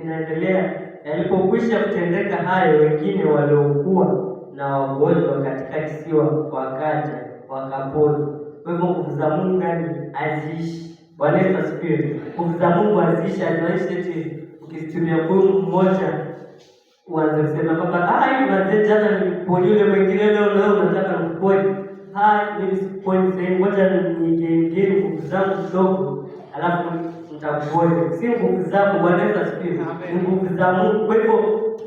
inaendelea. Yalipokwisha kutendeka hayo, wengine waliokuwa na wagonjwa katika kisiwa wakaja wakapona. Kwa hivyo nguvu za Mungu haziishi. Bwana asifiwe. Nguvu za Mungu haziishi. Eti ukitumia nguvu mmoja uanze kusema kwamba mzee jana niliponye yule mwingine, leo unataka nikuponye. Mimi sikuponye sasa, ngoja niingie nguvu zangu kidogo alafu nitakuponya. Si nguvu zako. Bwana asifiwe. Ni nguvu za Mungu. Kwa hivyo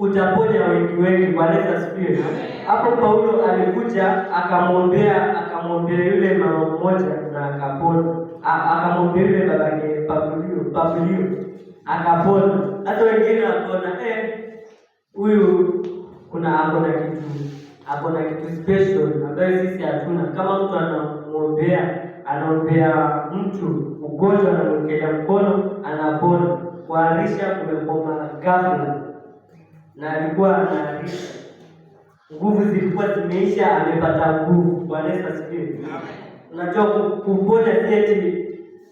utaponya wengi. Bwana asifiwe. Hapo Paulo alikuja akamwombea yule mama mmoja na akapona. Akamwombea yule babake Publio akapona. Hata wengine wakaona huyu akona kitu special ambayo sisi hatuna. Kama mtu anaombea mtu ugonjwa, anamwekelea mkono anapona. Kuharisha kumekoma ghafla, na alikuwa anaharisha, nguvu zilikuwa zimeisha, amepata nguvu. Bwana asifiwe. Unajua kuponya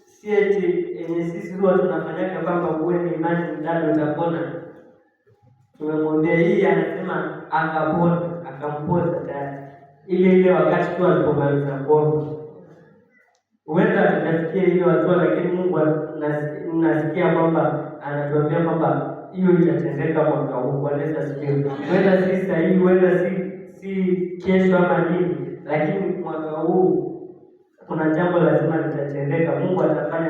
si eti yenye sisi huwa tunafanyaka kwamba uwe ni imani ndani utapona. Tumemwambia hii, anasema akapona, akampoza tayari ile wakati tu alipomaliza kuomba. Huenda tutafikia hiyo hatua, lakini Mungu nasikia kwamba anatuambia kwamba hiyo itatendeka mwaka huu. Bwana asifiwe. Huenda si sahihi, huenda si kesho ama nini, lakini mwaka huu kuna jambo lazima litatendeka. Mungu atafanya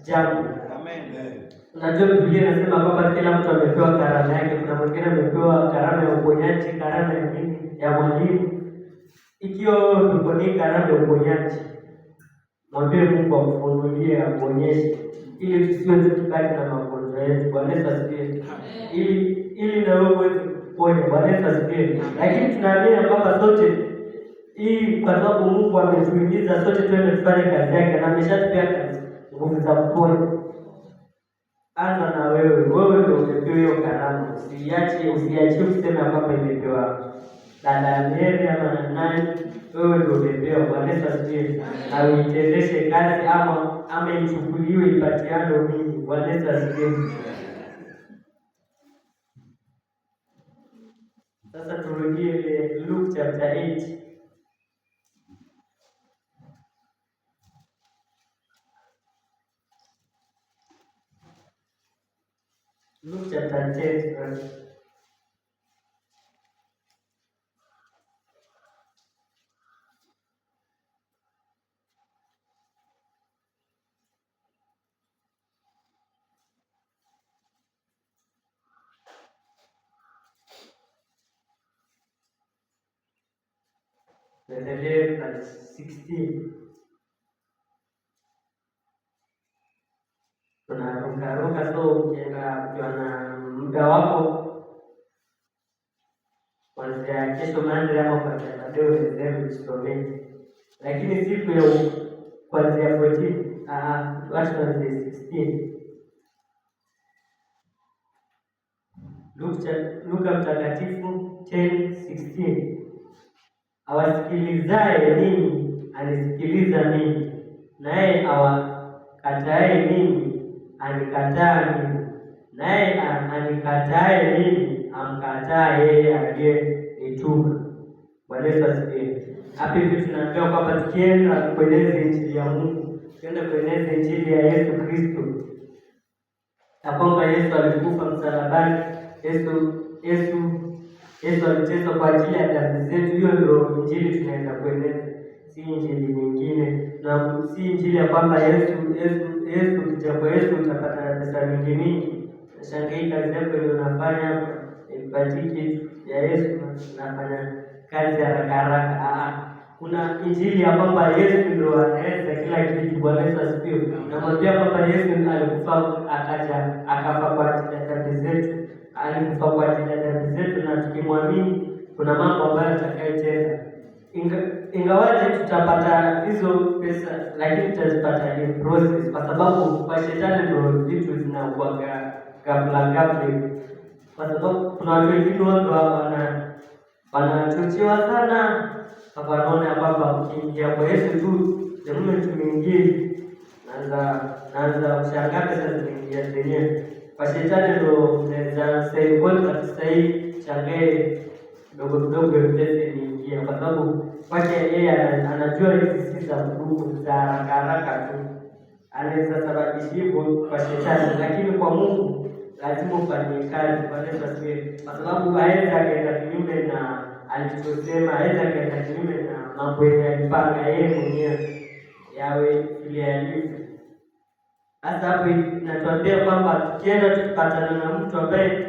jambo. Amen. Unajua Biblia inasema kwamba kila mtu amepewa karama yake. Kuna mwingine amepewa karama ya uponyaji, karama ya nini, ya mwalimu. Ikiwa uko ni karama ya uponyaji, mwambie Mungu akufunulie, akuonyeshe, ili tusiwe tukibaki na magonjwa yetu. Bwana asifiwe. Ili na wewe uweze kuponya. Bwana asifiwe. Lakini tunaamini kwamba sote hii, kwa sababu Mungu ametuhimiza sote twende tufanye kazi yake na ameshatupea kazi, nguvu za kuponya. Anza na wewe ndio umepewa hiyo karama. Usiache kusema kwamba imepewa dada Mary ama nani. Wewe ndio umepewa. Bwana asifiwe. Na uitendeshe kazi ama ichukuliwe ipatiane mimi. Bwana asifiwe. Sasa turudie Luke chapter 8. Luke chapter 10 verse. tuendelee na 16. Tunarukaruka, so ukienda ukiwa na muda wako kuanzia kesho Monday ama kuanzia Mateo usomee, lakini siku ya kuanzia 14 watu tuanze 16. Luka Mtakatifu 10:16, awasikilizaye ninyi anisikiliza mimi, naye awakataye ninyi anikataa mimi, naye anikataye mimi amkataa yeye aliyenituma. Bwana Yesu asifiwe. Hapa hivi tunaambiwa kwamba tukienda kueneza injili ya Mungu, tukienda kueneza injili ya Yesu Kristo, na kwamba Yesu alikufa msalabani, Yesu aliteswa kwa ajili ya dhambi zetu. Hiyo ndio injili tunaenda kueneza, si injili nyingine, na si injili ya kwamba Yesu kwa Yesu utapata pesa mingi. Shangai kazi yako ile unafanya ipatiki ya Yesu, unafanya kazi haraka. Kuna injili ya kwamba Yesu ndio anaweza kila kitu. Bwana Yesu asifiwe. Namwambia kwamba Yesu alikufa akaja akafa kwa ajili ya dhambi zetu. Alikufa kwa ajili ya dhambi zetu, na tukimwamini kuna mambo ambayo atakayotenda. Ingawaje tutapata hizo pesa, lakini tutazipata in process, kwa sababu kwa shetani ndio vitu zinakuwa ghafla, kwa sababu kuna watu wengine wanachochewa sana, wanaona kwamba ukiingia kwa Yesu tu jamani, tumeingia naanza kushangaa pesa zinaingia zenyewe. Kwa shetani ndio unaweza sasa kwa sahihi shangae dogo pesa inaingia, kwa sababu kwake yeye anajua hizi si za kudumu, za haraka tu. Anaweza sababisha hivyo kwa shetani, lakini kwa Mungu lazima ufanye kazi. Kwa Yesu asifiwe. Kwa sababu hawezi akaenda kinyume na alichosema, hawezi akaenda kinyume na mambo alipanga yeye mwenyewe yawe ile yalivyo. Sasa hapo inatuambia kwamba tukienda tukipatana na mtu ambaye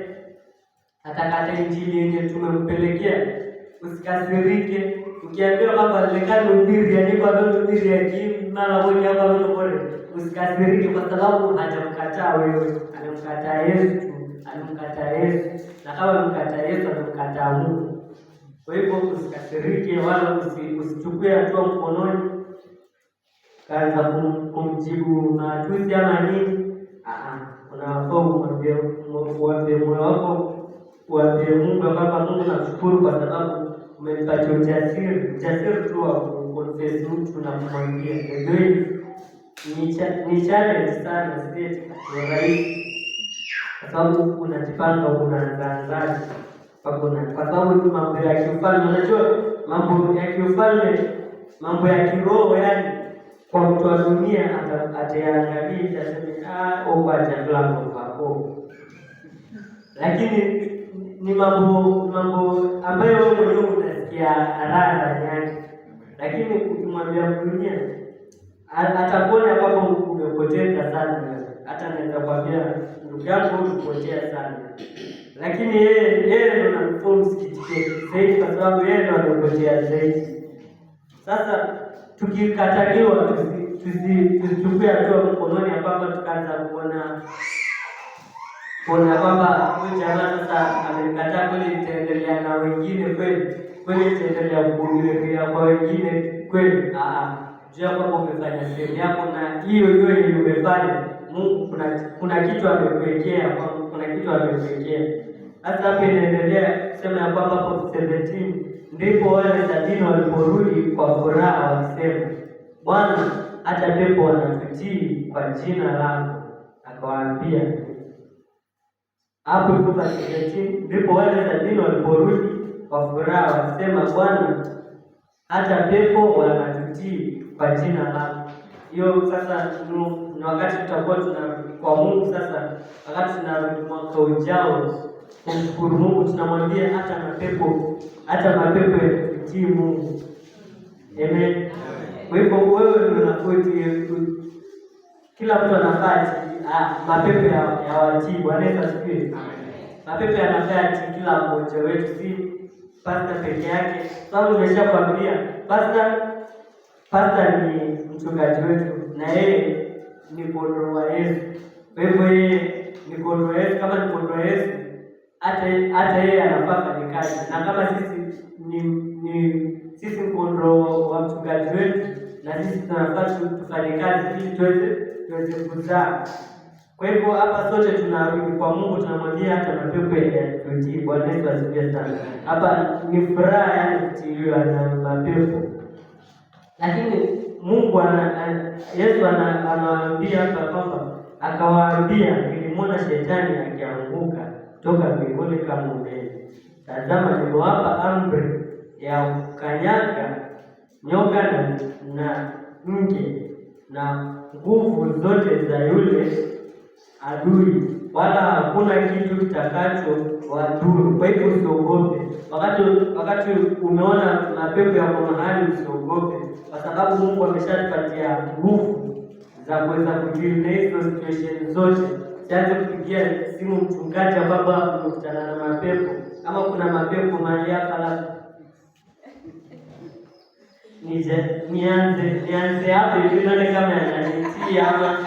atakata injili yenye tumempelekea, usikasirike. Ukiambiwa kwamba lekani ubiri andiko ambalo ubiri yake mara moja hapa mbele, usikasirike, kwa sababu hajamkataa wewe, anamkataa Yesu, na kama anamkataa Yesu anamkataa Mungu. Kwa hivyo usikasirike wala usichukue hatua mkononi kaanza kumjibu matusi ama nini. Unafaa uambie moyo wako, uambie Mungu kwamba Mungu nakushukuru kwa sababu umenipatia ujasiri tu wa kuconfess mtu na kumwambia. Ni challenge sana, si rahisi, kwa sababu unajipanga unaanzaje, kwa sababu mambo ya kiufalme, unajua mambo ya kiufalme, mambo ya kiroho, yani kwa mtu wa dunia ataangalia atasema chakula kwako, lakini ni mambo ambayo wewe mwenyewe unasikia raha ndani yake. Lakini ukimwambia dunia atakuona kwamba umepoteza sana. Hata naweza kwambia ndugu yangu umepotea sana, lakini yeye ndio anamform sikitike zaidi, kwa sababu yeye ndio amepotea zaidi. Sasa tukikataliwa tusichukue hatua mkononi ya kwamba tukaanza kuona kwamba huyu jamaa sasa amekataa, kweli itaendelea na wengine, kweli itaendelea kuendelea kwa wengine kweli. Jua kwamba umefanya sehemu yako, na hiyo yenye umefanya Mungu kuna kitu amekuwekea, Sasa hapo inaendelea kusema ya kwamba hapo 17, ndipo wale 70 waliporudi kwa furaha wakisema, Bwana, hata pepo wanatutii kwa jina lako. Akawaambia hapo kwa 17, ndipo wale 70 waliporudi kwa furaha wakisema, Bwana, hata pepo wanatutii kwa jina lako. Hiyo sasa ni wakati tutakuwa tunarudi kwa Mungu. Sasa wakati tunarudi mwaka ujao kumshukuru Mungu, tunamwambia hata mapepo yatutii Mungu. Amen. Kwa hivyo wewe unafuati, kila mtu anafaa mapepo ya watii. Bwana Yesu asifiwe. Mapepo yanafaa kila mmoja wetu, si pasta peke yake, sababu nimeshakwambia Pastor ni mchungaji wetu na yeye ni kondoo wa Yesu. Kwa hivyo yeye ni kondoo wa Yesu, kama ni kondoo wa Yesu, hata yeye anafaa kufanya kazi. Na kama sisi sisi kondoo wa mchungaji wetu, na sisi tunafaa tufanye kazi ili tuweze kuzaa. Kwa hivyo hapa sote tunarudi kwa Mungu, tunamwambia hata mapepo ya tutii. Bwana Yesu asifiwe sana. Hapa ni furaha, yani kutiliwa na mapepo. Lakini Mungu Yesu anawaambia hapa kwamba akawaambia, nilimwona shetani akianguka toka mbinguni kama umeme. Tazama, nimewapa amri ya kukanyaga nyoka na nge na nguvu zote za yule adui, wala hakuna kitu kitakacho wadhuru. Kwa hivyo usiogope. Wakati umeona mapepo yako mahali, usiogope, kwa sababu Mungu ameshatupatia nguvu za kuweza kudili na hizo situation zote. Sianze kupigia simu mchungaji ambapo umekutana na mapepo, ama kuna mapepo mahali hapa, nianze hapo ili nione kama yananitia ama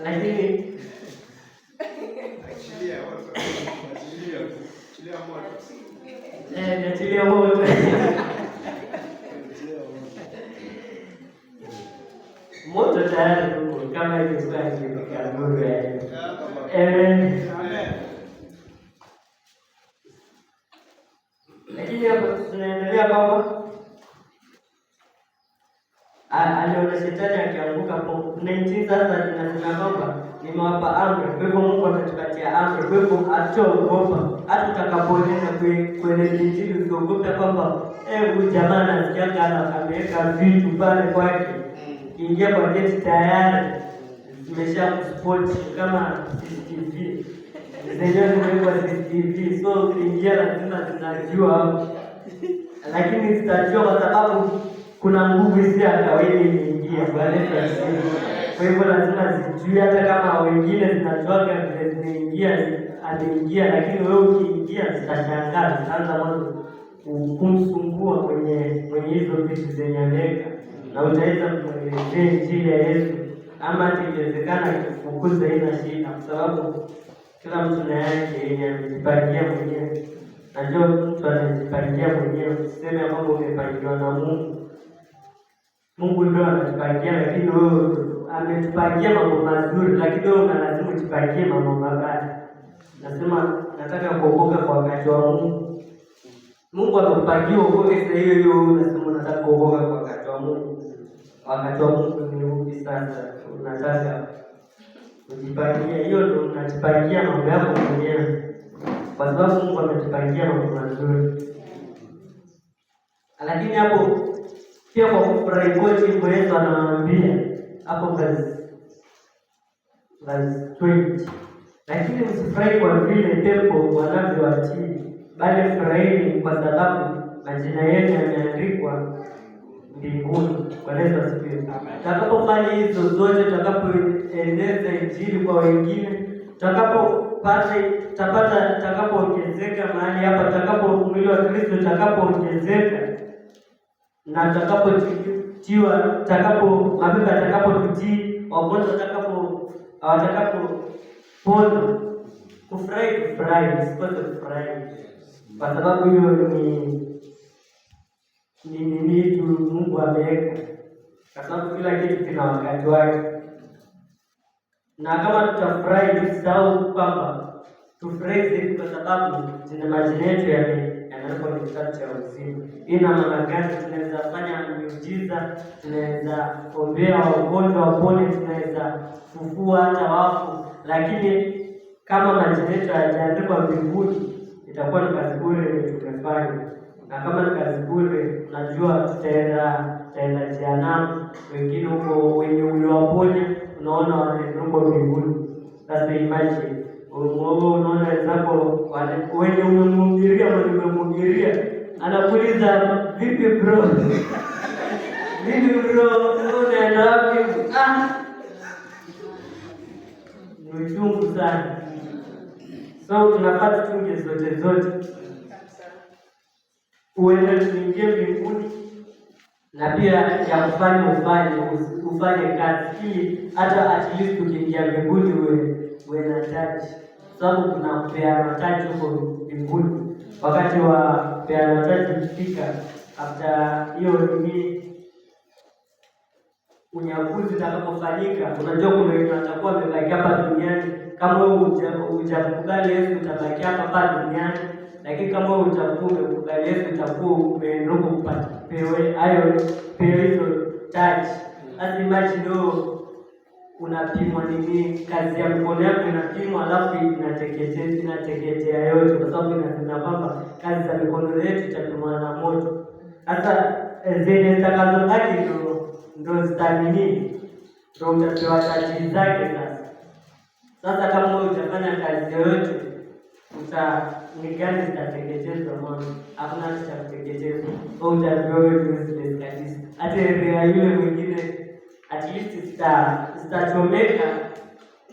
lakini achilia moto. Moto tayari tuko kama hiyo kwa nuru ya Amen. Lakini hapo tunaendelea kwamba aliona shetani akianguka hapo 19. Sasa tunasema kwamba nimewapa amri. Kwa hivyo Mungu ametupatia amri. Kwa hivyo hatuogopa. Hata tutakapoenda kwenye Injili usiogope kwamba huyu jamaa anasikianga ameweka vitu pale kwake. Kiingia kwa geti tayari zimesha kuspoti kama CCTV. Zenyewe zimewekwa CCTV. So ukiingia lazima zinajua hapo. Lakini zitajua kwa sababu kuna nguvu isi ya kawaida imeingia. Kwa hivyo lazima zijue, hata kama wengine zinatoka vile zimeingia, lakini wewe ukiingia zitashangaa, zitaanza mwanzo kumsumbua mwenye hizo vitu zenye ameweka, na utaweza kumwelezea Injili ya Yesu, ama ikiwezekana kufukuza ina shida, kwa sababu kila mtu na yake yenye amejipangia mwenyewe. Najua mtu anajipangia mwenyewe, usiseme kwamba umepangiwa na Mungu. Mungu ndio anatupangia, lakini wewe ametupangia mambo mazuri, lakini wewe lazima ujipangie mambo mabaya. Nasema nataka kuokoka kwa wakati wa Mungu. Mungu amekupangia uokoke sasa, hiyo unasema unataka kuokoka kwa wakati wa Mungu. Wakati wa Mungu ni upi sasa? Unataka ujipangie, hiyo ndio unajipangia mambo yako mwenyewe, kwa sababu Mungu ametupangia mambo mazuri. Lakini hapo pia kwa kufurahi kote, Yesu anawaambia hapo verse 20, lakini msifurahi kwa vile pepo wanavyowatii, bali furahini kwa sababu majina yenu yameandikwa mbinguni. Bwana Yesu asifiwe. Tutakapofanya hizo zote, tutakapoeneza Injili kwa wengine, tutakapoongezeka mahali hapa, mwili wa Kristo utakapoongezeka, na tutakapotiwa, mapepo atakapotutii, wagonjwa watakapopona, kufurahi, msikose kufurahi, kwa sababu hiyo ni tu Mungu ameweka, kwa sababu kila kitu kina wakati wake. Na kama tutafurahi, tusisahau kwamba tufurahi kwa sababu zina majina yetu yanawekwa kwenye kitabu cha uzima. Ina maana gani? Tunaweza fanya miujiza, tunaweza ombea wagonjwa wapone, tunaweza kufufua hata wafu, lakini kama majina yetu hayajaandikwa mbinguni, itakuwa ni kazi bure tumefanya. Na kama ni kazi bure, unajua tutaenda jehanamu. Wengine huko wenye uliwaponya unaona wanaenda mbinguni. Sasa imagine unaona wenzako wenye umemhubiria anakuuliza vipi bro? Vipi bro? Unaenda wapi? uchungu sana. So tunafaa tuchunge zote uende tuingie mbinguni, na pia ya ufanye kazi ili hata at least ukiingia mbinguni uwe na taji, sababu kuna kupeana taji huko mbinguni. Wakati wa kupeana taji ukifika, after hiyo nini unyakuzi utakapofanyika, unajua kuna wengine watakuwa wamebaki hapa duniani. Kama wewe hujakubali Yesu utabaki hapa duniani, lakini kama wewe utakuwa umekubali Yesu utakuwa umeendelea kupata pewe hizo taji. Hadi imagine unapimwa nini, kazi ya mkono yako inapimwa, alafu inateketea yote, kwa sababu inasema kwamba kazi za mikono yetu itapimwa na moto. Hata zile zitakazobaki ndio zitanini, ndio utapewa taji zake. Sasa kama wewe utafanya kazi yoyote, ni gani zitateketezwa? Mwana hakuna cha kuteketezwa, au utapewa useless kabisa. Hata yule mwingine at least zitachomeka,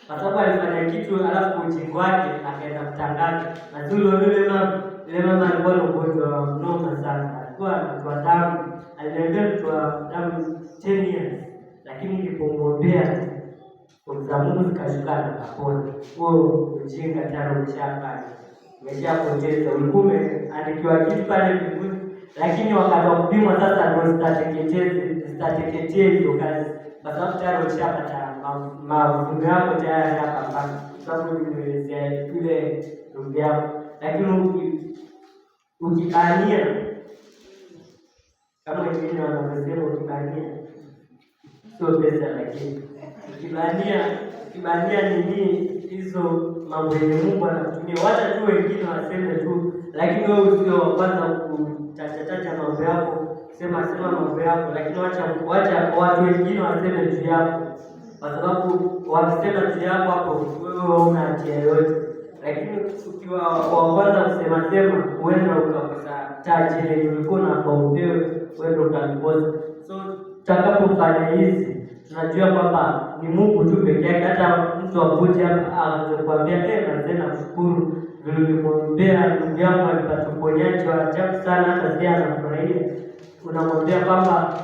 kwa sababu alifanya kitu alafu ujinga wake akaenda kutangaza. Na yule mama alikuwa na ugonjwa wa mnoma sana, alikuwa anatoa damu, aliendelea kutoa damu 10 years, lakini nilipomwombea za Mungu zikashuka na kapona. Huo ujinga tayari umeshapoteza. Ulikuwa umeandikiwa kitu pale mbinguni, lakini wakati wa kupimwa sasa ndio zitateketea hizo kazi, kwa sababu tayari umeshapata mavuno yako tayari hapa, sababu nimeelezea ile ndugu yako. Lakini ukibania, kama wengine wanavyosema, ukibania sio pesa, lakini ukibania nini hizo mambo yenye Mungu anakutumia. Wacha tu wengine waseme tu, lakini wewe usio wa kwanza kutacha mambo yako, sema mambo yako, lakini wacha watu wengine waseme juu yako, kwa sababu wakisema juu yako hapo wewe huna hatia yoyote. Lakini ukiwa wa kwanza kusema huenda ukakosa taji ile ulikuwa unapoombewa, huenda ukakosa. So tutakapofanya hizi tunajua kwamba ni Mungu tu peke yake. Hata mtu akuje hapa anakuambia na kushukuru vile ulimwombea ndugu yangu alipata uponyaji wa ajabu sana, hata sasa anafurahia. Unamwambia kwamba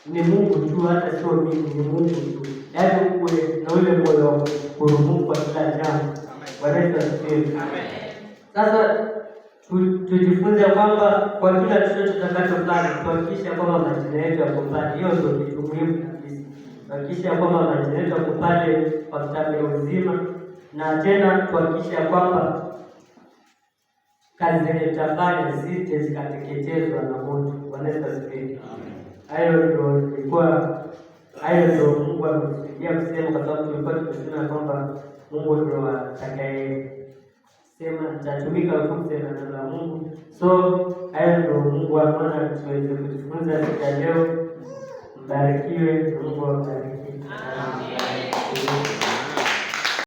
ni Mungu tu, hata sio mimi, ni Mungu tu. Yaani uwe na ule moyo wa kushukuru Mungu kwa kila jambo. Bwana Yesu asifiwe. Sasa tujifunze kwamba kwa kila chochote tutakachofanya tuhakikishe kwamba majina yetu yako pale. Hiyo ndio kitu muhimu kabisa. Tuhakikishe kwamba majina yetu yako pale kwa kitabu cha uzima, na tena tuhakikishe kwamba kazi zenye tutafanya zisije zikateketezwa na moto. Bwana Yesu asifiwe. Hayo ndio Mungu ametusaidia kusema, kwa sababu tulikuwa tunasema kwamba Mungu ndio atakaye sema nitatumika kusema neno la Mungu. So hayo ndio Mungu ameona tuweze kujifunza siku ya leo. Mbarikiwe, Mungu awabariki. Amen.